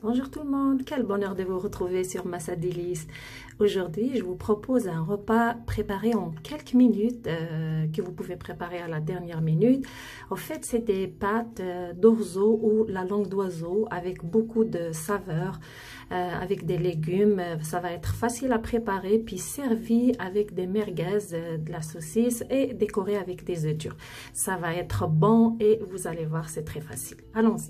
Bonjour tout le monde, quel bonheur de vous retrouver sur Massa Délices. Aujourd'hui, je vous propose un repas préparé en quelques minutes que vous pouvez préparer à la dernière minute. En fait, c'est des pâtes d'orzo ou la langue d'oiseau avec beaucoup de saveurs, avec des légumes. Ça va être facile à préparer puis servi avec des merguez, de la saucisse et décoré avec des œufs durs. Ça va être bon et vous allez voir, c'est très facile. Allons-y.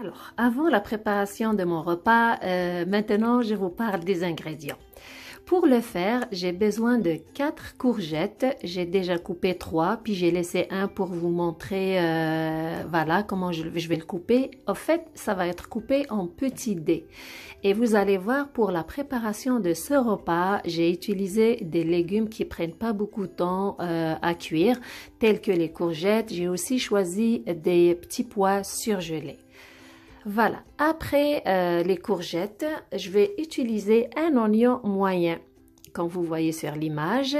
Alors, avant la préparation de mon repas, maintenant je vous parle des ingrédients. Pour le faire, j'ai besoin de 4 courgettes. J'ai déjà coupé 3, puis j'ai laissé un pour vous montrer voilà comment je vais le couper. En fait, ça va être coupé en petits dés. Et vous allez voir, pour la préparation de ce repas, j'ai utilisé des légumes qui prennent pas beaucoup de temps à cuire, tels que les courgettes. J'ai aussi choisi des petits pois surgelés. Voilà, après les courgettes, je vais utiliser un oignon moyen, comme vous voyez sur l'image,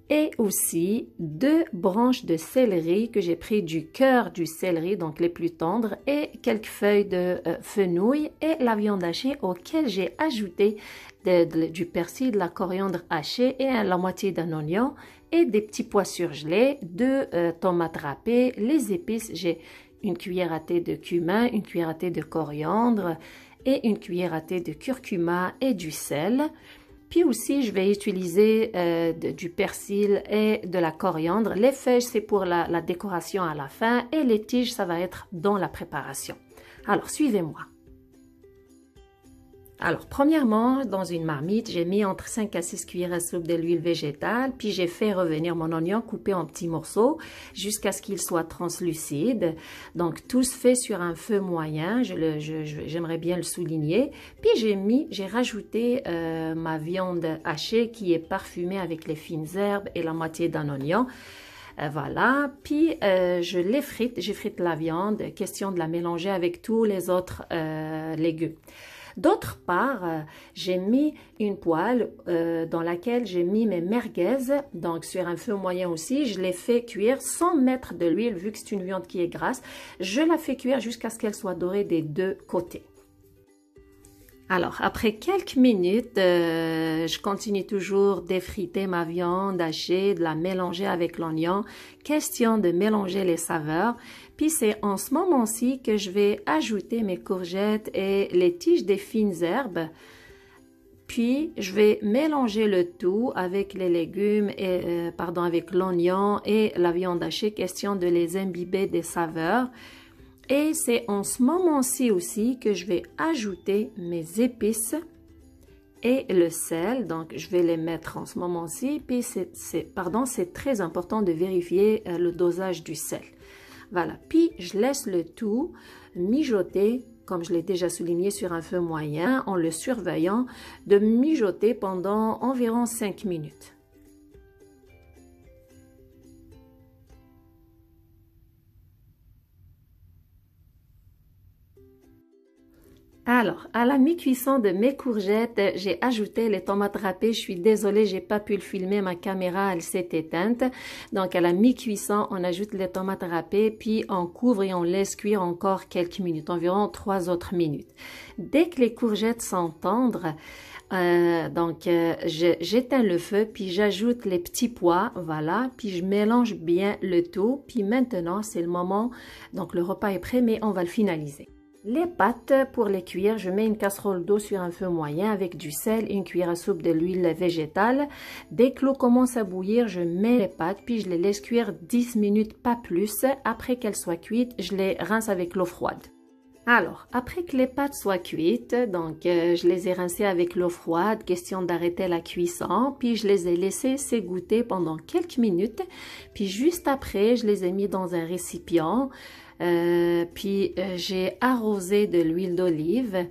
et aussi 2 branches de céleri que j'ai pris du cœur du céleri, donc les plus tendres, et quelques feuilles de fenouil et la viande hachée auquel j'ai ajouté du persil, de la coriandre hachée et la moitié d'un oignon et des petits pois surgelés, 2 tomates râpées, les épices, j'ai une cuillère à thé de cumin, une cuillère à thé de coriandre et une cuillère à thé de curcuma et du sel. Puis aussi, je vais utiliser du persil et de la coriandre. Les feuilles, c'est pour la décoration à la fin et les tiges, ça va être dans la préparation. Alors, suivez-moi. Alors, premièrement, dans une marmite, j'ai mis entre 5 à 6 cuillères à soupe de l'huile végétale, puis j'ai fait revenir mon oignon coupé en petits morceaux jusqu'à ce qu'il soit translucide. Donc, tout se fait sur un feu moyen, j'aimerais bien le souligner. Puis j'ai rajouté ma viande hachée qui est parfumée avec les fines herbes et la moitié d'un oignon. Voilà, puis je l'effrite, j'effrite la viande, question de la mélanger avec tous les autres légumes. D'autre part, j'ai mis une poêle dans laquelle j'ai mis mes merguez, donc sur un feu moyen aussi. Je l'ai fait cuire sans mettre de l'huile, vu que c'est une viande qui est grasse. Je la fais cuire jusqu'à ce qu'elle soit dorée des 2 côtés. Alors, après quelques minutes, je continue toujours d'effriter ma viande hachée, de la mélanger avec l'oignon. Question de mélanger les saveurs. Puis c'est en ce moment-ci que je vais ajouter mes courgettes et les tiges des fines herbes. Puis je vais mélanger le tout avec les légumes et avec l'oignon et la viande hachée. Question de les imbiber des saveurs. Et c'est en ce moment-ci aussi que je vais ajouter mes épices et le sel. Donc, je vais les mettre en ce moment-ci. Puis, c'est très important de vérifier le dosage du sel. Voilà. Puis, je laisse le tout mijoter, comme je l'ai déjà souligné, sur un feu moyen, en le surveillant, de mijoter pendant environ 5 minutes. Alors, à la mi-cuisson de mes courgettes, j'ai ajouté les tomates râpées. Je suis désolée, j'ai pas pu le filmer, ma caméra, elle s'est éteinte. Donc, à la mi-cuisson, on ajoute les tomates râpées, puis on couvre et on laisse cuire encore quelques minutes, environ 3 autres minutes. Dès que les courgettes sont tendres, j'éteins le feu, puis j'ajoute les petits pois, voilà, puis je mélange bien le tout. Puis maintenant, c'est le moment, donc le repas est prêt, mais on va le finaliser. Les pâtes, pour les cuire, je mets une casserole d'eau sur un feu moyen avec du sel et une cuillère à soupe de l'huile végétale. Dès que l'eau commence à bouillir, je mets les pâtes puis je les laisse cuire 10 minutes, pas plus. Après qu'elles soient cuites, je les rince avec l'eau froide. Alors, après que les pâtes soient cuites, donc je les ai rincées avec l'eau froide, question d'arrêter la cuisson, puis je les ai laissées s'égoutter pendant quelques minutes, puis juste après, je les ai mis dans un récipient, j'ai arrosé de l'huile d'olive,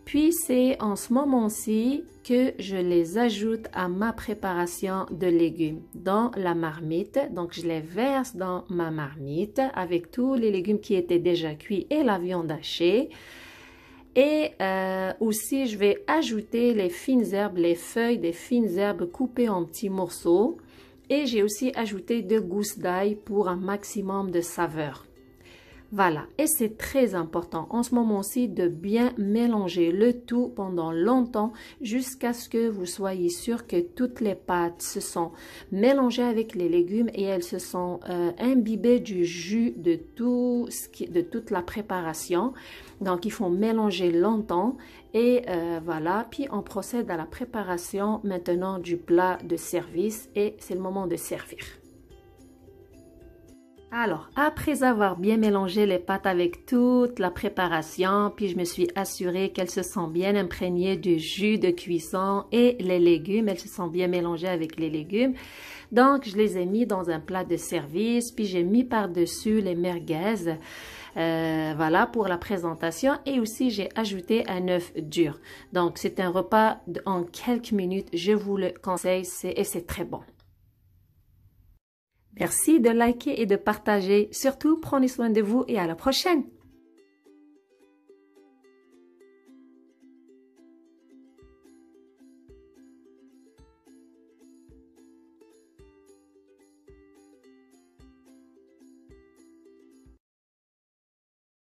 puis c'est en ce moment-ci que je les ajoute à ma préparation de légumes dans la marmite. Donc, je les verse dans ma marmite avec tous les légumes qui étaient déjà cuits et la viande hachée. Et aussi, je vais ajouter les fines herbes, les feuilles des fines herbes coupées en petits morceaux. Et j'ai aussi ajouté 2 gousses d'ail pour un maximum de saveur. Voilà, et c'est très important en ce moment-ci de bien mélanger le tout pendant longtemps jusqu'à ce que vous soyez sûr que toutes les pâtes se sont mélangées avec les légumes et elles se sont imbibées du jus de toute la préparation. Donc, il faut mélanger longtemps et voilà. Puis, on procède à la préparation maintenant du plat de service et c'est le moment de servir. Alors, après avoir bien mélangé les pâtes avec toute la préparation, puis je me suis assurée qu'elles se sont bien imprégnées du jus de cuisson et les légumes, elles se sont bien mélangées avec les légumes. Donc, je les ai mis dans un plat de service, puis j'ai mis par-dessus les merguez. Voilà pour la présentation et aussi j'ai ajouté un œuf dur. Donc, c'est un repas en quelques minutes, je vous le conseille et c'est très bon. Merci de liker et de partager. Surtout, prenez soin de vous et à la prochaine!